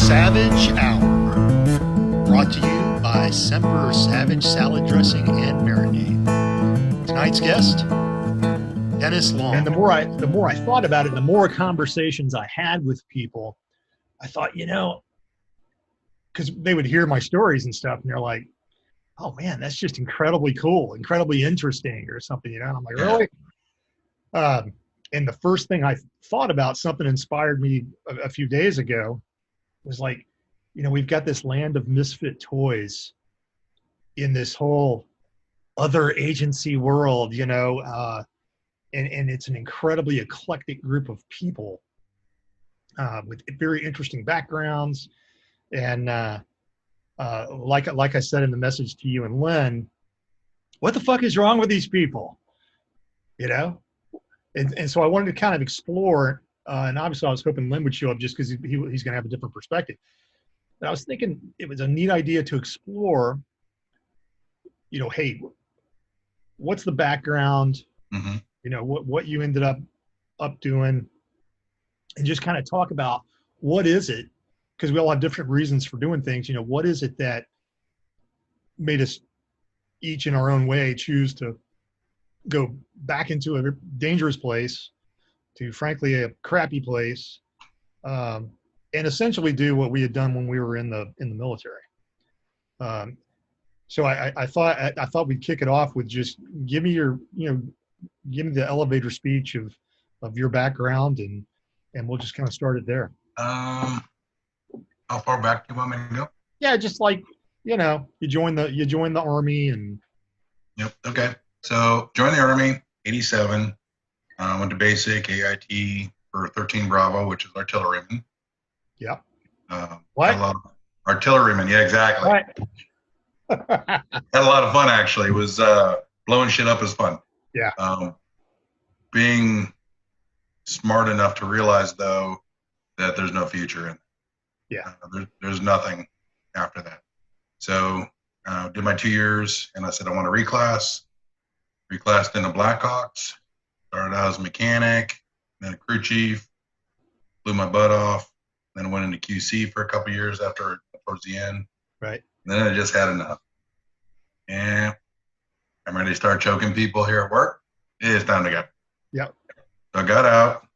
Savage Hour, brought to you by Semper Savage Salad Dressing and Marinade. Tonight's guest, Dennis Long. And the more I thought about it, the more conversations I had with people, I thought, because they would hear my stories and stuff, and they're like, "Oh man, that's just incredibly cool, incredibly interesting," or something, And I'm like, "Really?" And the first thing I thought about, something inspired me a few days ago, was like, we've got this land of misfit toys in this whole other agency world, and it's an incredibly eclectic group of people with very interesting backgrounds. And like I said in the message to you and Lynn, what the fuck is wrong with these people? And so I wanted to kind of explore, and obviously I was hoping Lynn would show up just because he's going to have a different perspective. But I was thinking it was a neat idea to explore, hey, what's the background? Mm-hmm. What you ended up doing, and just kind of talk about what is it, because we all have different reasons for doing things. What is it that made us each in our own way choose to go back into a dangerous place to, frankly, a crappy place, and essentially do what we had done when we were in the military. So I thought we'd kick it off with just give me the elevator speech of your background, and we'll just kind of start it there. How far back do you want me to go? Yeah, just like you joined the Army and. Yep. Okay. So joined the Army, 87. Went to basic AIT for 13 Bravo, which is artilleryman. Yep. What? Artilleryman. Yeah, exactly. What? Had a lot of fun, actually. It was blowing shit up is fun. Yeah. Being smart enough to realize, though, that there's no future in it. Yeah. There's nothing after that. So did my 2 years, and I said I want to reclass. Reclassed into Blackhawks. Started out as a mechanic, then a crew chief. Blew my butt off. Then went into QC for a couple of years towards the end. Right. And then I just had enough. And I'm ready to start choking people here at work. It's time to go. Yep. So I got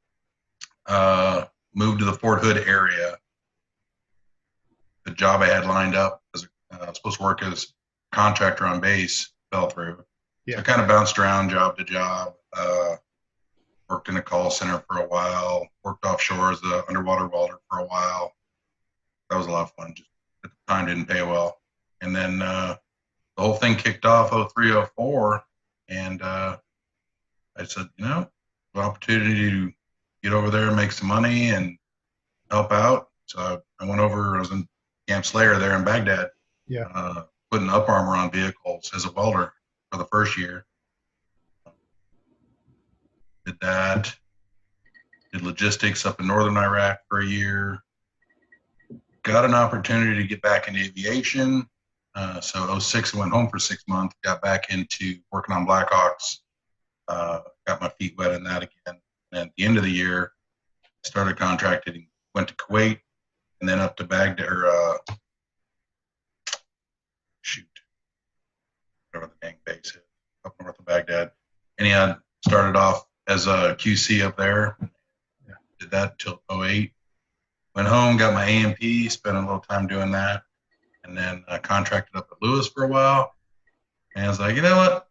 out, moved to the Fort Hood area. The job I had lined up as I was supposed to work as contractor on base fell through. Yeah. So I kind of bounced around job to job. Worked in a call center for a while. Worked offshore as an underwater welder for a while. That was a lot of fun. Just at the time, didn't pay well. And then the whole thing kicked off 03, 04. And I said, an opportunity to get over there and make some money and help out. So I went over. I was in Camp Slayer there in Baghdad. Yeah. Putting up armor on vehicles as a welder for the first year. Did that. Did logistics up in northern Iraq for a year. Got an opportunity to get back into aviation. So 06, I went home for 6 months. Got back into working on Blackhawks. Got my feet wet in that again. And at the end of the year, started contracting. Went to Kuwait, and then up to Baghdad, whatever the gang base is, up north of Baghdad. And he had started off as a QC up there. Yeah. Did that till 08. Went home, got my A&P, spent a little time doing that, and then contracted up at Lewis for a while. And I was like, you know what?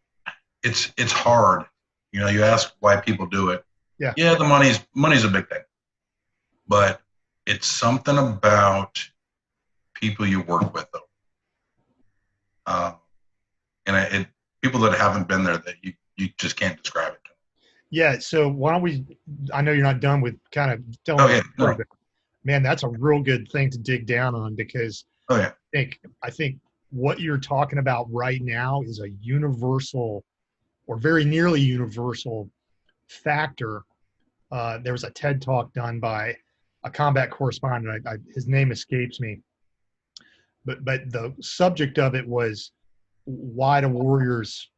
It's hard. You ask why people do it. Yeah. Yeah, the money's a big thing. But it's something about people you work with, though. And people that haven't been there, that you just can't describe it to them. Yeah. So why don't we? I know you're not done with kind of telling. Oh yeah. No. Man, that's a real good thing to dig down on, because Oh yeah. I think what you're talking about right now is a universal, or very nearly universal, factor. There was a TED talk done by a combat correspondent. His name escapes me, but the subject of it was why do warriors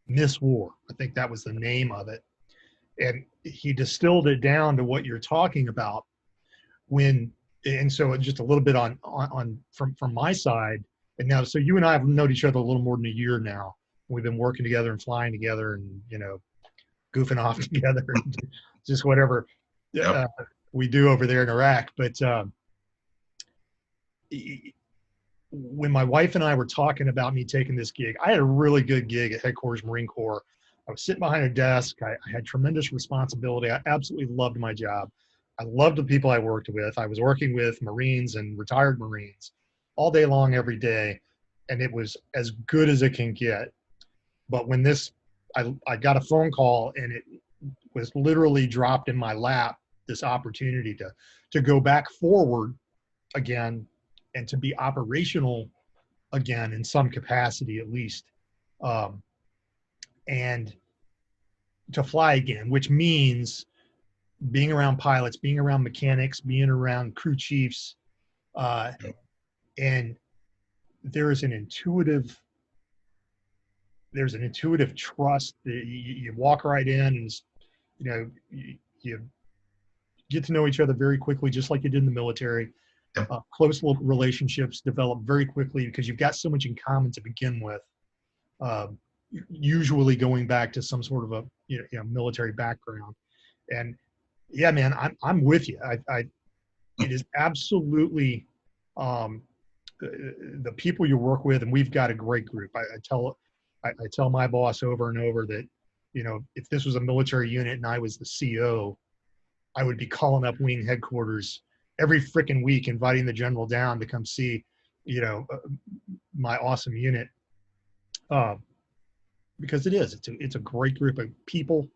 miss war? I think that was the name of it. And he distilled it down to what you're talking about. When and so just a little bit on from my side. And now, so you and I have known each other a little more than a year now. We've been working together and flying together, and goofing off together, and just whatever we do over there in Iraq. But when my wife and I were talking about me taking this gig, I had a really good gig at Headquarters Marine Corps. I was sitting behind a desk. I had tremendous responsibility. I absolutely loved my job. I loved the people I worked with. I was working with Marines and retired Marines all day long, every day, and it was as good as it can get. But when I got a phone call, and it was literally dropped in my lap, this opportunity to go back forward again and to be operational again in some capacity at least, and to fly again, which means being around pilots, being around mechanics, being around crew chiefs, and there's an intuitive trust that you walk right in, and you get to know each other very quickly, just like you did in the military. Close relationships develop very quickly because you've got so much in common to begin with, usually going back to some sort of a military background. And yeah, man, I'm with you. It is absolutely the people you work with, and we've got a great group. I tell my boss over and over that, if this was a military unit and I was the CO, I would be calling up wing headquarters every freaking week, inviting the general down to come see, my awesome unit. Because it's a great group of people.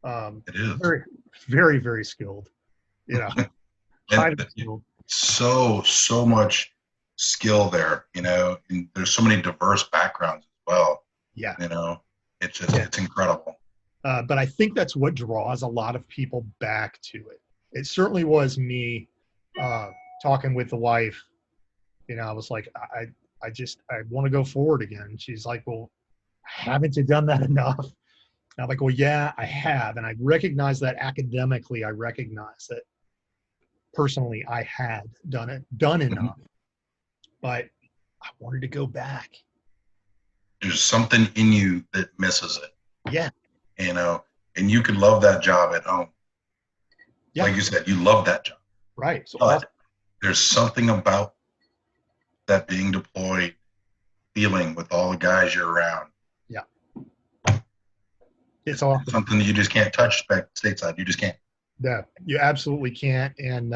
It is very, very, very skilled. Highly skilled. So much skill there, and there's so many diverse backgrounds as well. Yeah. It's just, it's incredible. But I think that's what draws a lot of people back to it. It certainly was me, talking with the wife. I was like, I want to go forward again. And she's like, well, haven't you done that enough? And I'm like, well, yeah, I have. And I recognize that academically. I recognize that personally I had done enough, but I wanted to go back. There's something in you that misses it. Yeah. And you could love that job at home. Yeah. Like you said, you love that job. Right. So but there's something about that being deployed feeling with all the guys you're around. Yeah. It's awesome. Something that you just can't touch back stateside. You just can't. No, you absolutely can't. And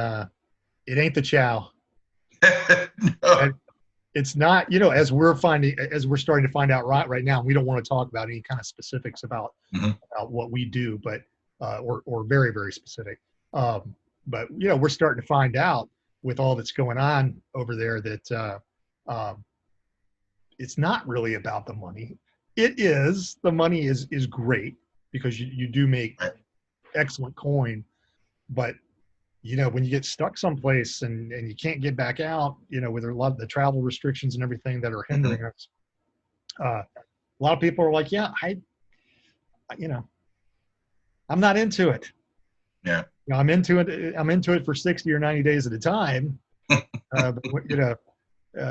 it ain't the chow. No. It's not, as we're starting to find out right now, we don't want to talk about any kind of specifics about what we do, but or very, very specific. But we're starting to find out with all that's going on over there that it's not really about the money. It is. The money is great because you do make excellent coin, but when you get stuck someplace and you can't get back out, with a lot of the travel restrictions and everything that are hindering us, a lot of people are like, yeah, I'm not into it. Yeah. I'm into it for 60 or 90 days at a time. But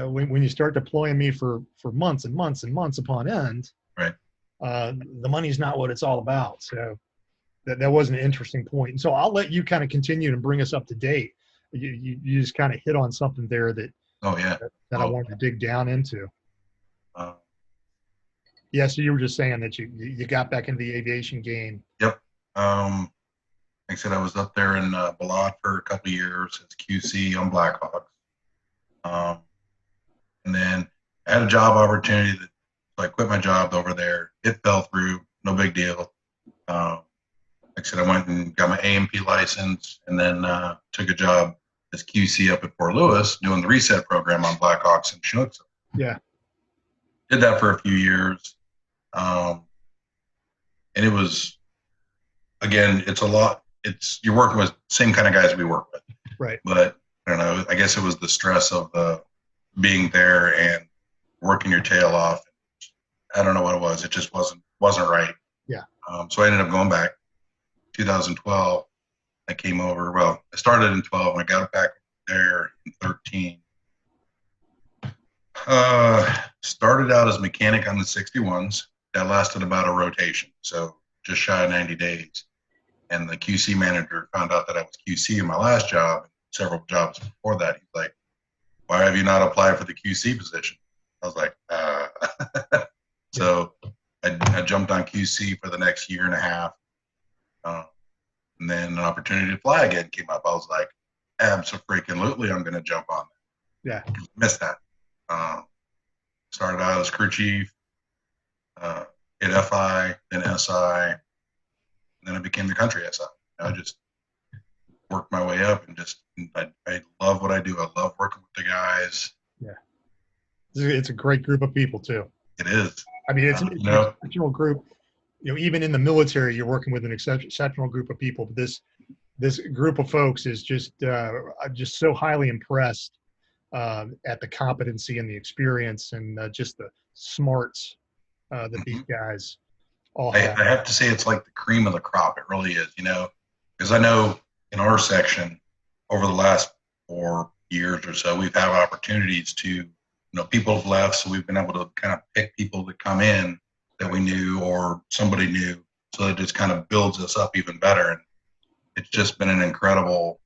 when you start deploying me for months and months and months upon end, right. The money's not what it's all about. So that was an interesting point. And so I'll let you kind of continue and bring us up to date. You just kind of hit on something there that I wanted to dig down into. Yeah, so you were just saying that you got back into the aviation game. Yep. Like I said, I was up there in Balad for a couple of years as QC on Blackhawks. And then I had a job opportunity so I quit my job over there. It fell through, no big deal. Like I said, I went and got my A&P license and then took a job as QC up at Fort Lewis doing the reset program on Blackhawks and Chinooks. Yeah. Did that for a few years. And it was, again, it's a lot. You're working with same kind of guys we work with. Right. But I don't know, I guess it was the stress of being there and working your tail off. I don't know what it was. It just wasn't right. Yeah. So I ended up going back. 2012, I came over. Well, I started in 12 and I got back there in 13. Started out as mechanic on the 61s. That lasted about a rotation, so just shy of 90 days. And the QC manager found out that I was QC in my last job, and several jobs before that. He's like, "Why have you not applied for the QC position?" I was like, So I jumped on QC for the next year and a half. And then an opportunity to fly again came up. I was like, abso-freaking-lutely, I'm going to jump on that. Yeah. Missed that. Started out as crew chief, hit FI, then SI, and then I became the country SI. I just worked my way up, and I love what I do. I love working with the guys. Yeah. It's a great group of people, too. It is. I mean, it's an exceptional group. Even in the military, you're working with an exceptional group of people. But this group of folks is just I'm just so highly impressed at the competency and the experience and just the smarts that these guys all have. I have to say it's like the cream of the crop. It really is, because I know in our section over the last 4 years or so, we've had opportunities to, people have left, so we've been able to kind of pick people that come in that we knew or somebody knew, so it just kind of builds us up even better. And it's just been an incredible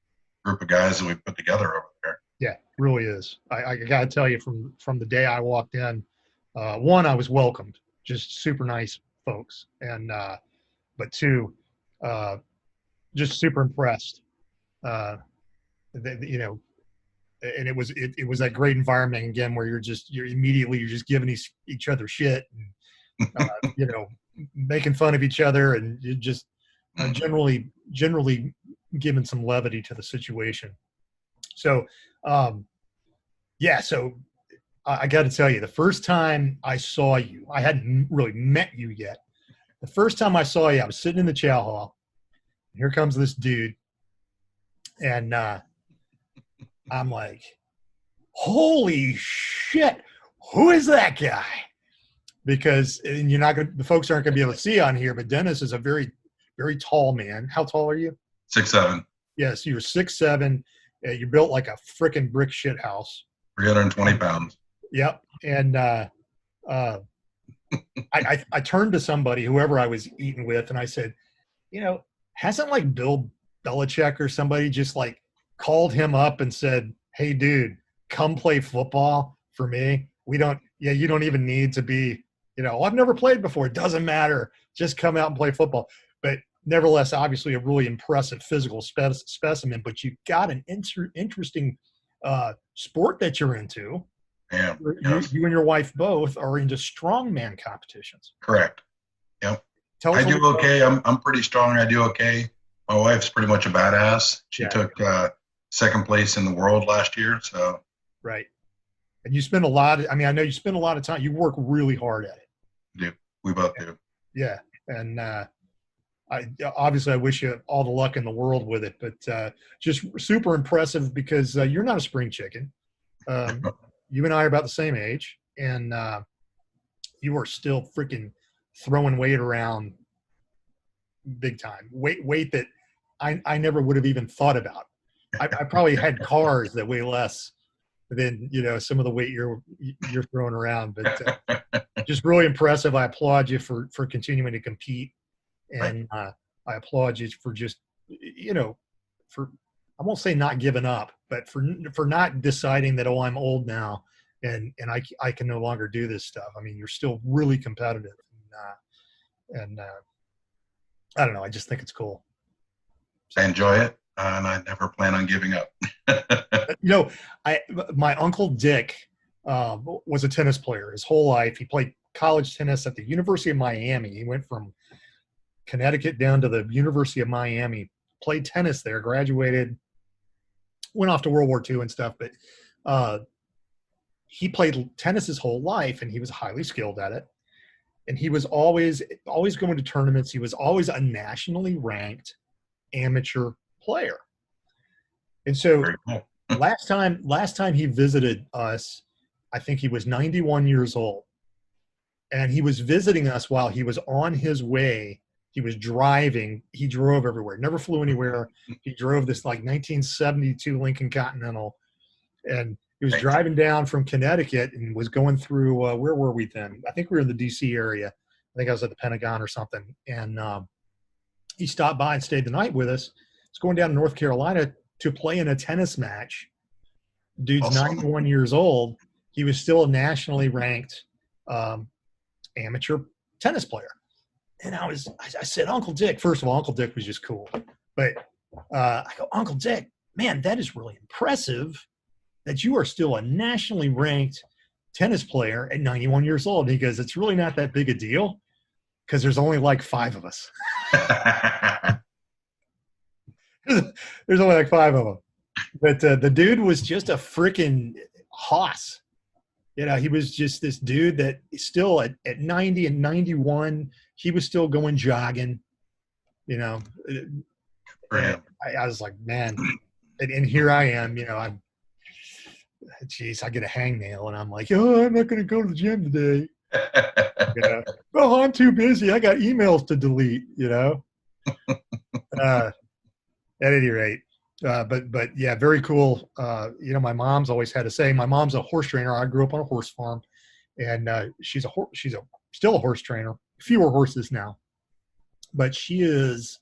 group of guys that we've put together over there. Yeah, really is. I got to tell you, from the day I walked in, one, I was welcomed, just super nice folks, and but two, just super impressed. And it was that great environment again where you're just giving each other shit and making fun of each other, and you just generally giving some levity to the situation. So so I got to tell you, the first time I saw you, I hadn't really met you yet. The first time I saw you, I was sitting in the chow hall. Here comes this dude, and I'm like, holy shit, who is that guy? Because the folks aren't going to be able to see on here, but Dennis is a very, very tall man. How tall are you? 6'7". Yes, you're 6'7". You're built like a frickin' brick shit house. 320 pounds. Yep. And I turned to somebody, whoever I was eating with, and I said, hasn't like Bill Belichick or somebody just like called him up and said, "Hey, dude, come play football for me. You don't even need to be, I've never played before. It doesn't matter. Just come out and play football." But nevertheless, obviously a really impressive physical specimen, but you've got an interesting sport that you're into. Yeah. You and your wife both are into strongman competitions. Correct. Yep. I do okay. I'm pretty strong. I do okay. My wife's pretty much a badass. She took second place in the world last year. So. Right. And you spend I know you spend a lot of time. You work really hard at it. Yeah, we both do. Yeah. And I wish you all the luck in the world with it, but just super impressive because you're not a spring chicken. You and I are about the same age, and you are still freaking throwing weight around big time. Weight that I never would have even thought about. I probably had cars that weigh less than some of the weight you're throwing around, but just really impressive. I applaud you for continuing to compete, and I applaud you for just for, I won't say not giving up, but for not deciding that, I'm old now and I can no longer do this stuff. I mean, you're still really competitive, and I don't know. I just think it's cool. I enjoy it, and I never plan on giving up. My uncle Dick was a tennis player his whole life. He played college tennis at the University of Miami. He went from Connecticut down to the University of Miami, played tennis there, graduated, went off to World War II and stuff. But he played tennis his whole life, and he was highly skilled at it. And he was always going to tournaments. He was always a nationally ranked amateur player. And so last time he visited us, I think he was 91 years old. And he was visiting us while he was on his way He was driving. He drove everywhere. Never flew anywhere. He drove this like 1972 Lincoln Continental, and he was driving down from Connecticut and was going through. Where were we then? I think we were in the D.C. area. I think I was at the Pentagon or something. And he stopped by and stayed the night with us. He's going down to North Carolina to play in a tennis match. Dude's Awesome. 91 years old. He was still a nationally ranked amateur tennis player. And I said, Uncle Dick, first of all, Uncle Dick was just cool. But I go, Uncle Dick, man, that is really impressive that you are still a nationally ranked tennis player at 91 years old. And he goes, it's really not that big a deal because there's only like 5 of us. There's only like 5 of them. But the dude was just a freaking hoss. You know, he was just this dude that still at 90 and 91, he was still going jogging, you know. I was like, man, and here I am, you know, I get a hangnail and I'm like, oh, I'm not going to go to the gym today. You know? Oh, I'm too busy. I got emails to delete, you know. At any rate. But yeah, very cool. You know, my mom's always had a saying. My mom's a horse trainer. I grew up on a horse farm, and she's still a horse trainer. Fewer horses now, but she is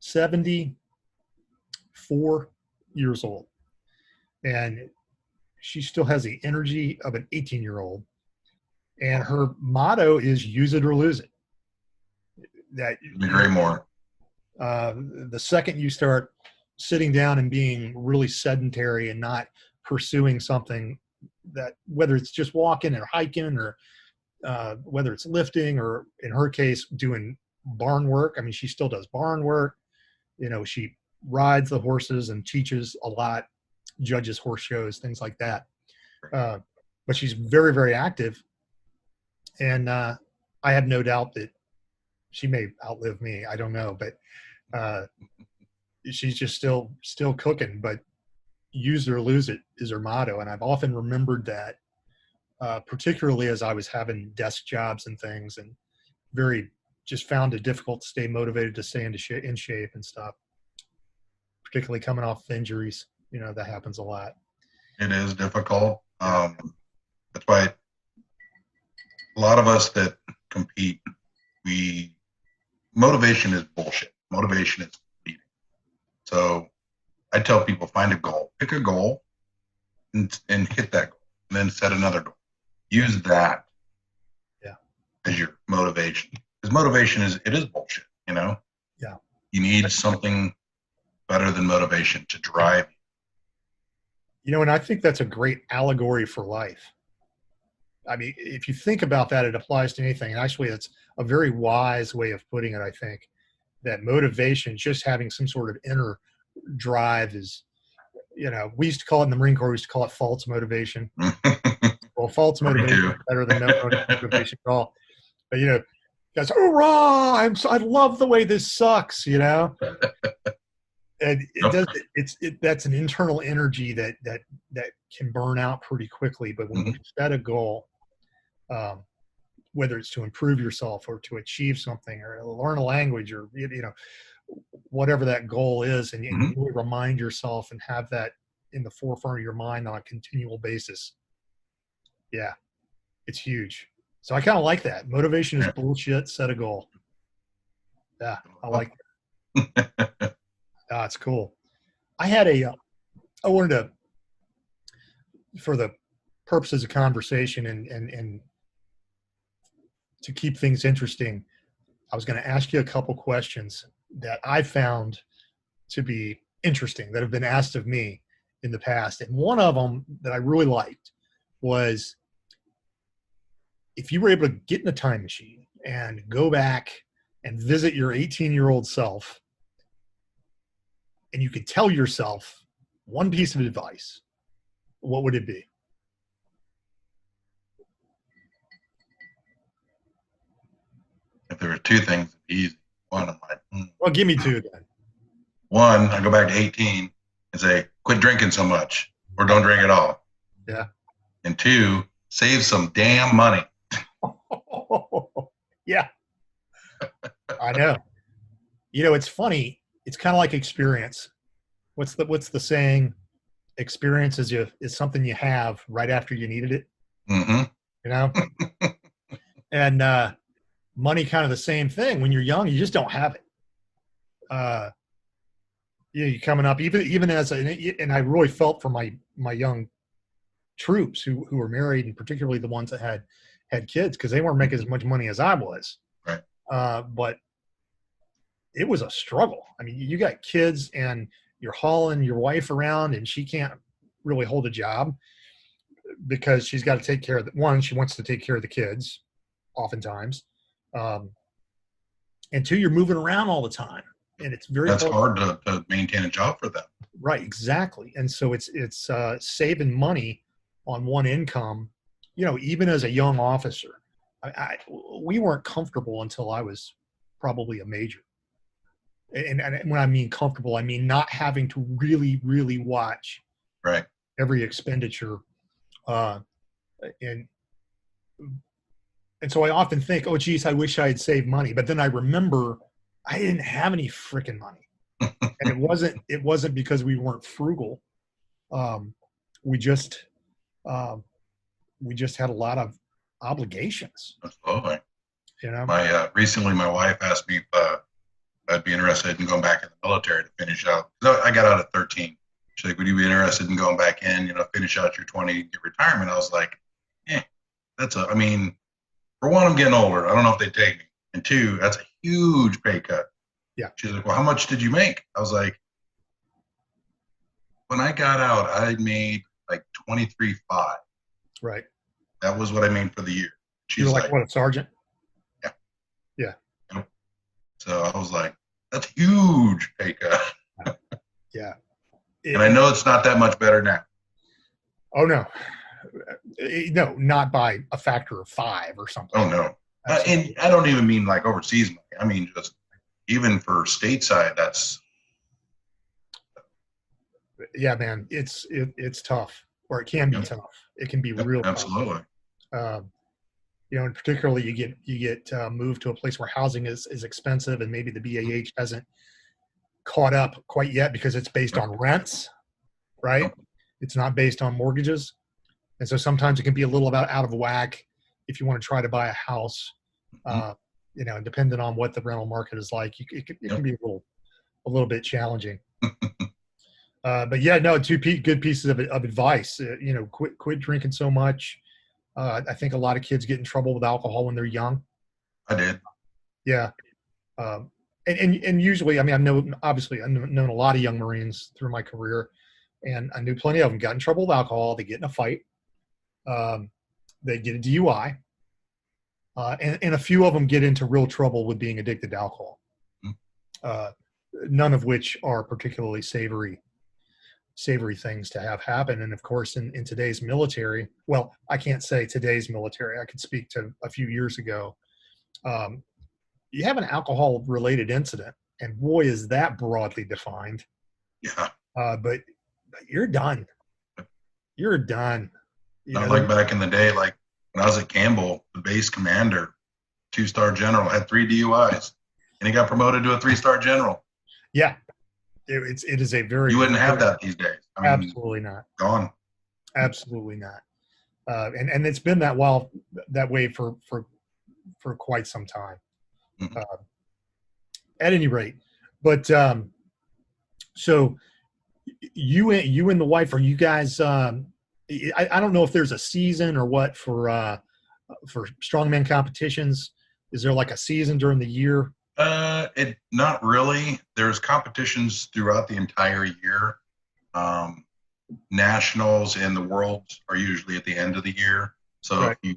74 years old, and she still has the energy of an 18-year-old. And her motto is "Use it or lose it." That Agree more. The second you start sitting down and being really sedentary and not pursuing something that, whether it's just walking or hiking or whether it's lifting or in her case doing barn work. I mean, she still does barn work. You know, she rides the horses and teaches a lot, judges horse shows, things like that. But she's very, very active. And I have no doubt that she may outlive me. I don't know, but she's just still cooking. But use it or lose it is her motto. And I've often remembered that, particularly as I was having desk jobs and things, and just found it difficult to stay motivated, to stay in shape and stuff, particularly coming off injuries. You know, that happens a lot. It is difficult. That's why a lot of us that compete, motivation is bullshit. Motivation is cheating. So I tell people, find a goal, pick a goal and hit that goal, and then set another goal. Use that as your motivation. Because motivation is bullshit, you know? Yeah. You need something better than motivation to drive you. You know, and I think that's a great allegory for life. I mean, if you think about that, it applies to anything. And actually, it's a very wise way of putting it, I think, that motivation, just having some sort of inner drive is, you know, we used to call it in the Marine Corps, we used to call it false motivation. Well, false motivation is better than no motivation at all. But, you know, guys, hurrah, I love the way this sucks, you know? And that's an internal energy that can burn out pretty quickly. But when you set a goal, whether it's to improve yourself or to achieve something or learn a language or, you know, whatever that goal is, and you really remind yourself and have that in the forefront of your mind on a continual basis. Yeah, it's huge. So I kind of like that. Motivation is bullshit. Set a goal. Yeah, I like that. It's cool. I wanted to, for the purposes of conversation and to keep things interesting, I was going to ask you a couple questions that I found to be interesting that have been asked of me in the past. And one of them that I really liked was, if you were able to get in a time machine and go back and visit your 18-year-old self, and you could tell yourself one piece of advice, what would it be? If there were 2 things, easy. One, I'm like, Well, give me 2 then. One, I go back to 18 and say, quit drinking so much, or don't drink at all. Yeah. And 2, save some damn money. Yeah. I know. It's funny. It's kind of like experience. What's the saying? Experience is something you have right after you needed it. Mm-hmm. You know, and money, kind of the same thing. When you're young, you just don't have it. You're coming up, even and I really felt for my young troops who were married, and particularly the ones that had kids, because they weren't making as much money as I was. Right. But it was a struggle. I mean, you got kids and you're hauling your wife around, and she can't really hold a job because she's got to take care of one. She wants to take care of the kids, oftentimes, and two, you're moving around all the time, and it's very hard to maintain a job for them. Right, exactly. And so it's saving money on one income. Even as a young officer, we weren't comfortable until I was probably a major. And when I mean comfortable, I mean not having to really, really watch right every expenditure. And so I often think, oh, geez, I wish I had saved money. But then I remember I didn't have any freaking money. And it wasn't because we weren't frugal. We just had a lot of obligations. Absolutely. Recently my wife asked me if I'd be interested in going back in the military to finish out. I got out at 13. She's like, would you be interested in going back in, finish out your 20, get retirement? I was like, for one, I'm getting older. I don't know if they take me. And two, that's a huge pay cut. Yeah. She's like, well, how much did you make? I was like, when I got out, I made like $23,500. Right. That was what I made for the year. She's you were like, what, a sergeant? Yeah. Yeah. So I was like, that's a huge pay cut. Yeah. And I know it's not that much better now. Oh, no. No, not by a factor of 5 or something. Oh, no. And I don't even mean like overseas money. I mean, just even for stateside, that's. Yeah, man, it's tough, or it can be tough. It can be real tough. Absolutely. And particularly you get moved to a place where housing is expensive, and maybe the BAH hasn't caught up quite yet because it's based on rents, right? It's not based on mortgages. And so sometimes it can be a little out of whack if you want to try to buy a house, and depending on what the rental market is like, it can be a little bit challenging. But yeah, no, two good pieces of advice. Quit drinking so much. I think a lot of kids get in trouble with alcohol when they're young. I did. Yeah. And usually, I mean, I've known a lot of young Marines through my career, and I knew plenty of them got in trouble with alcohol. They get in a fight. They get a DUI. And a few of them get into real trouble with being addicted to alcohol. None of which are particularly savory things to have happen. And of course, in today's military, well, I can't say today's military. I could speak to a few years ago. You have an alcohol-related incident, and boy, is that broadly defined. Yeah. But you're done. You're done. Not like back in the day, like when I was at Campbell, the base commander, 2-star general, had 3 DUIs, and he got promoted to a 3-star general. Yeah. It is a very. You wouldn't have that these days. I mean, absolutely not. Gone. Absolutely not. And it's been that way for quite some time. Mm-hmm. At any rate, but so you and the wife, are you guys? I don't know if there's a season or what for strongman competitions. Is there like a season during the year? Not really. There's competitions throughout the entire year. Nationals and the worlds are usually at the end of the year. So right. If you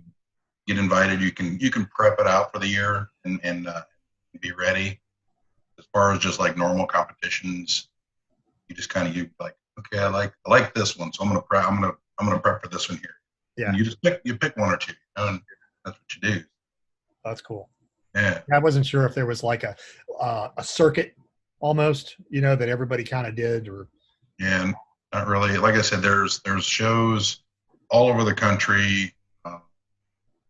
get invited, you can prep it out for the year and be ready. As far as just like normal competitions, you just kind of like, okay, I like this one, so I'm gonna prep for this one here. Yeah. And you pick one or two, and that's what you do. That's cool. Yeah. I wasn't sure if there was like a circuit almost, that everybody kind of did, or. Yeah, not really. Like I said, there's shows all over the country.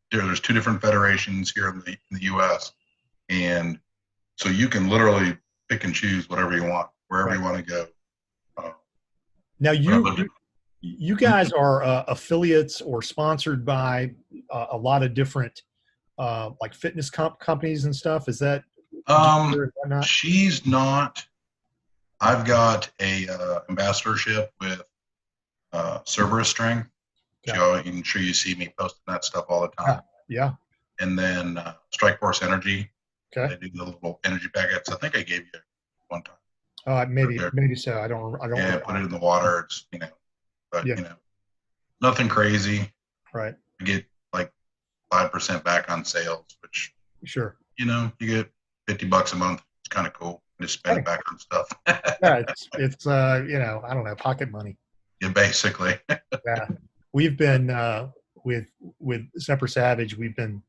There's 2 different federations here in the U.S. And so you can literally pick and choose whatever you want, wherever Right. you want to go. Now When I lived in, you guys are affiliates or sponsored by a lot of different like fitness companies and stuff. Is that not? she's not. I've got a ambassadorship with Cerberus String. Okay. I'm sure you see me posting that stuff all the Yeah. time. Yeah. And then Strike Force Energy. Okay. They do the little energy packets. I think I gave you one time. Maybe so. I don't. Yeah, Recall. put it in the water. It's but Yeah. Nothing crazy. Right. I get like 5% back on sales, which Sure. you get $50 a month. It's kind of cool. Just spend it back on stuff. Yeah. It's I don't know, pocket money. Yeah, basically. Yeah. We've been with Semper Savage. We've been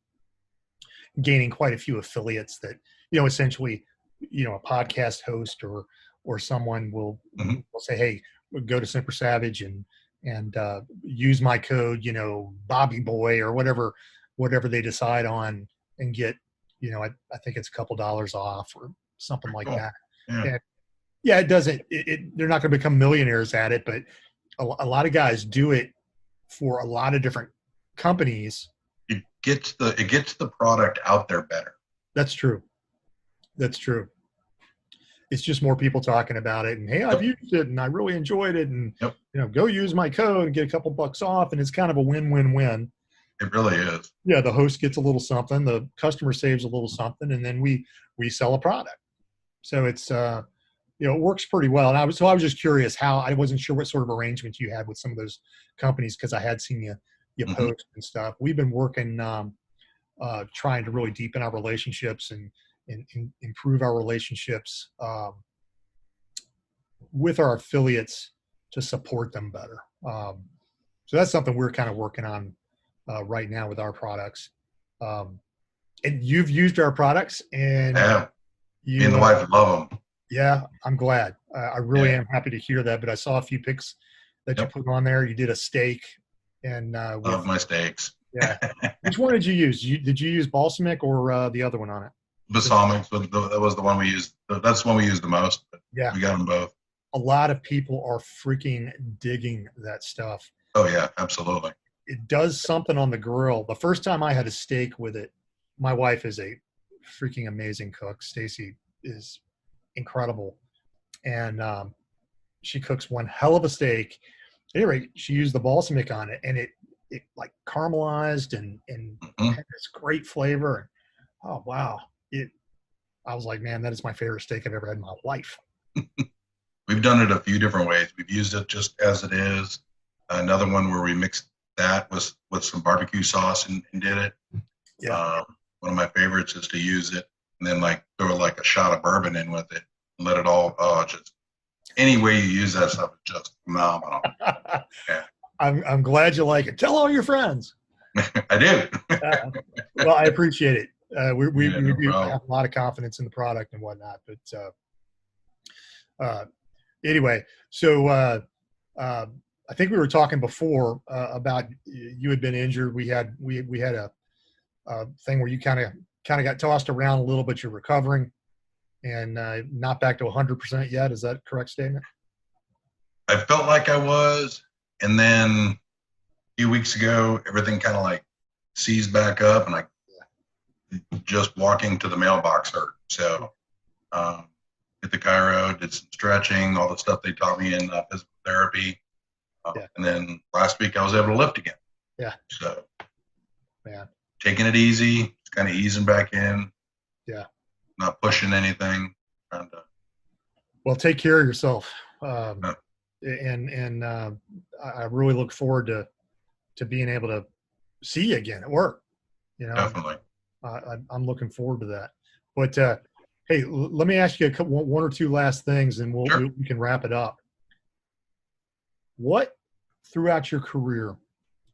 gaining quite a few affiliates that essentially a podcast host or someone will Mhm. will say, hey, go to Semper Savage and use my code Bobby Boy or whatever they decide on and get I think it's a couple dollars off or something like Cool. that. Yeah. And yeah, it doesn't they're not going to become millionaires at it, but a lot of guys do it for a lot of different companies. It gets the product out there better. That's true. That's true. It's just more people talking about it and, hey, I've used it and I really enjoyed it. And, go use my code and get a couple bucks off. And it's kind of a win-win-win. It really is. Yeah. The host gets a little something, the customer saves a little something, and then we sell a product. So it's, it works pretty well. And I was just curious I wasn't sure what sort of arrangements you had with some of those companies, because I had seen you post and stuff. We've been working, trying to really deepen our relationships and improve our relationships with our affiliates to support them better. So that's something we're kind of working on right now with our products. And you've used our products, and me and the wife love them. Yeah, I'm glad. I really am happy to hear that. But I saw a few pics that you put on there. You did a steak, and love my steaks. Yeah. Which one did you use? Did you use balsamic or the other one on it? Balsamic. That was the one we used. That's the one we used the most. But yeah, we got them both. A lot of people are freaking digging that stuff. Oh yeah, absolutely. It does something on the grill. The first time I had a steak with it, my wife is a freaking amazing cook. Stacy is incredible, and she cooks one hell of a steak. At any rate, she used the balsamic on it, and it like caramelized and had this great flavor. Oh wow! I was like, man, that is my favorite steak I've ever had in my life. We've done it a few different ways. We've used it just as it is. Another one where we mixed that with some barbecue sauce and did it. Yeah. One of my favorites is to use it and then like throw like a shot of bourbon in with it and let it all just any way you use that stuff is just phenomenal. Yeah. I'm glad you like it. Tell all your friends. I do. Well, I appreciate it. We do problem. have a lot of confidence in the product and whatnot. But anyway, so I think we were talking before about you had been injured. We had a thing where you kind of got tossed around a little, but you're recovering and not back to 100% yet. Is that a correct statement? I felt like I was, and then a few weeks ago, everything kind of like seized back up, and I just walking to the mailbox hurt. So hit the chiro, did some stretching, all the stuff they taught me in physical therapy. And then last week I was able to lift again. Yeah. So, man, taking it easy, kind of easing back in. Yeah. Not pushing anything. Well, take care of yourself. And I really look forward to being able to see you again at work. Definitely. I'm looking forward to that. But hey, let me ask you one or two last things, and we can wrap it up. What throughout your career,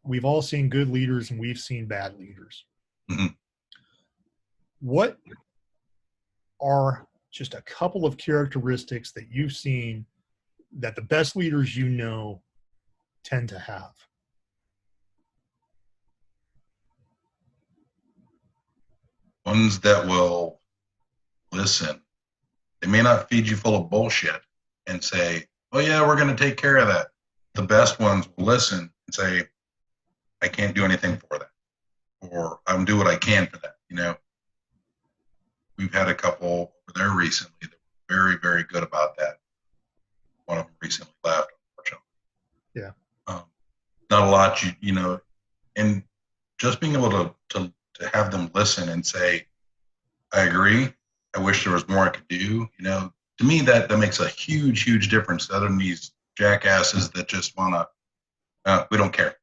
we've all seen good leaders and we've seen bad leaders. Mm-hmm. What are just a couple of characteristics that you've seen that the best leaders tend to have? Ones that will listen. They may not feed you full of bullshit and say, oh yeah, we're going to take care of that. The best ones will listen and say, I can't do anything for that, or I'll do what I can for that. We've had a couple over there recently that were very, very good about that. One of them recently left, unfortunately. Yeah. Not a lot, and just being able to have them listen and say, I agree. I wish there was more I could do. To me, that makes a huge, huge difference other than these jackasses that just want to, we don't care.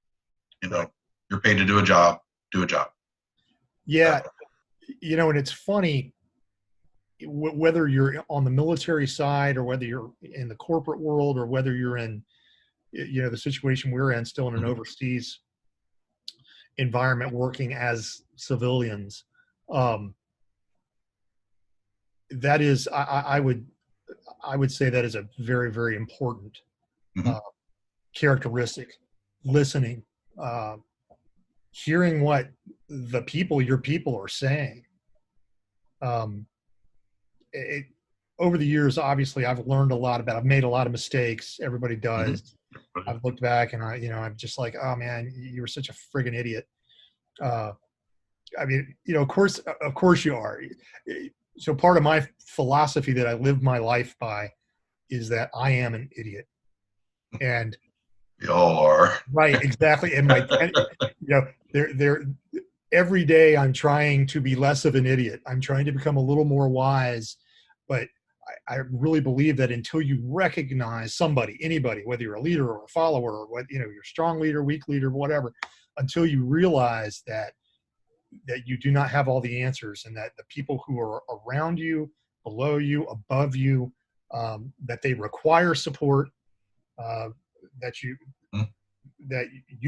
You're paid to do a job, do a job. Yeah. And it's funny, whether you're on the military side or whether you're in the corporate world or whether you're in, the situation we're in, still in an overseas environment working as civilians. That is, I would say that is a very, very important characteristic. Listening, hearing what your people are saying. Over the years, obviously, I've learned a lot I've made a lot of mistakes. Everybody does. I've looked back and I'm just like, oh man, you were such a friggin' idiot. Of course you are. So part of my philosophy that I live my life by is that I am an idiot. And we all are. Right, exactly. And every day I'm trying to be less of an idiot. I'm trying to become a little more wise, but I really believe that until you recognize anybody, whether you're a leader or a follower or you're a strong leader, weak leader, whatever, until you realize that you do not have all the answers and that the people who are around you, below you, above you, that they require support, that you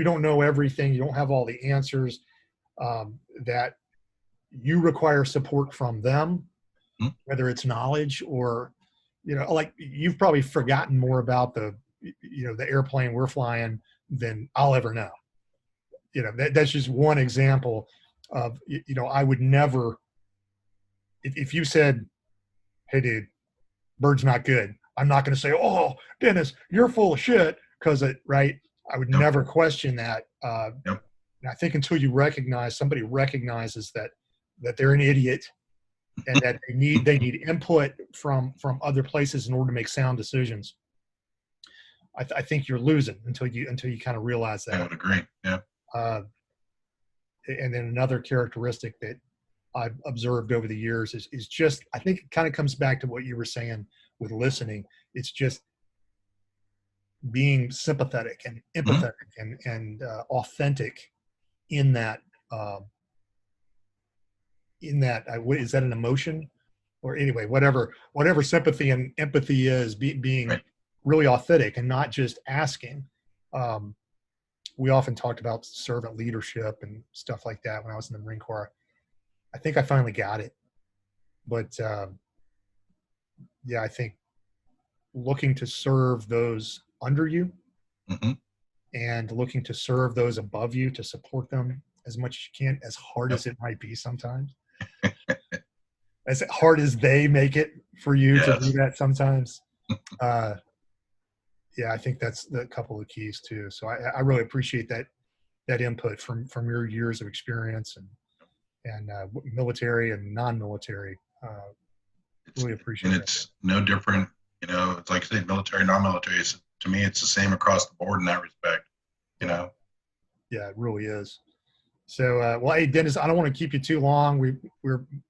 don't know everything, you don't have all the answers, that you require support from them, whether it's knowledge or, like you've probably forgotten more about the airplane we're flying than I'll ever know. That's just one example of, I would never, if you said, hey dude, bird's not good, I'm not going to say, oh, Dennis, you're full of shit, because right? I would never question that. And I think until somebody recognizes that they're an idiot and that they need input from other places in order to make sound decisions, I think you're losing until you kind of realize that. I would agree. Yeah. And then another characteristic that I've observed over the years is just, I think it kind of comes back to what you were saying with listening. It's just being sympathetic and empathetic and authentic in that. Is that an emotion? Or anyway, whatever sympathy and empathy is, being right. Really authentic and not just asking. We often talked about servant leadership and stuff like that when I was in the Marine Corps. I think I finally got it. But I think looking to serve those under you and looking to serve those above you, to support them as much as you can, as hard as it might be sometimes. As hard as they make it for you to do that sometimes. I think that's a couple of keys too. So I really appreciate that input from your years of experience and military and non-military. Really appreciate it. And it's no different, it's like I say, military, non-military. To me, it's the same across the board in that respect, Yeah, it really is. So, hey, Dennis, I don't want to keep you too long. We're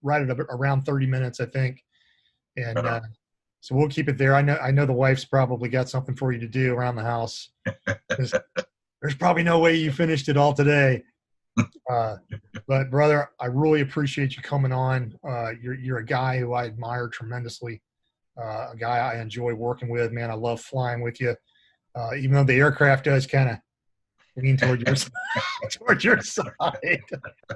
right at around 30 minutes, I think. And so we'll keep it there. I know the wife's probably got something for you to do around the house. There's probably no way you finished it all today. But brother, I really appreciate you coming on. You're a guy who I admire tremendously. A guy I enjoy working with, man. I love flying with you. Even though the aircraft does kind of lean toward your side.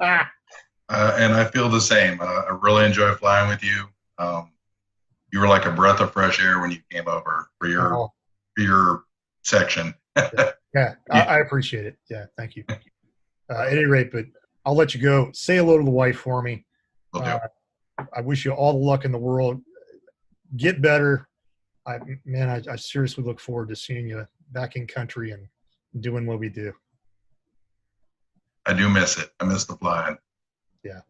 And I feel the same. I really enjoy flying with you. You were like a breath of fresh air when you came over for your section. I appreciate it. Yeah, thank you. At any rate, but I'll let you go. Say hello to the wife for me. I wish you all the luck in the world. Get better. I seriously look forward to seeing you back in country and doing what we do. I do miss it. I miss the flying. Yeah.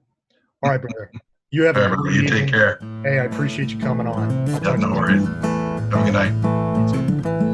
All right, brother. You have a great You evening. take care. Hey, I appreciate you coming on. Yeah, no worries. Have a good night. You too.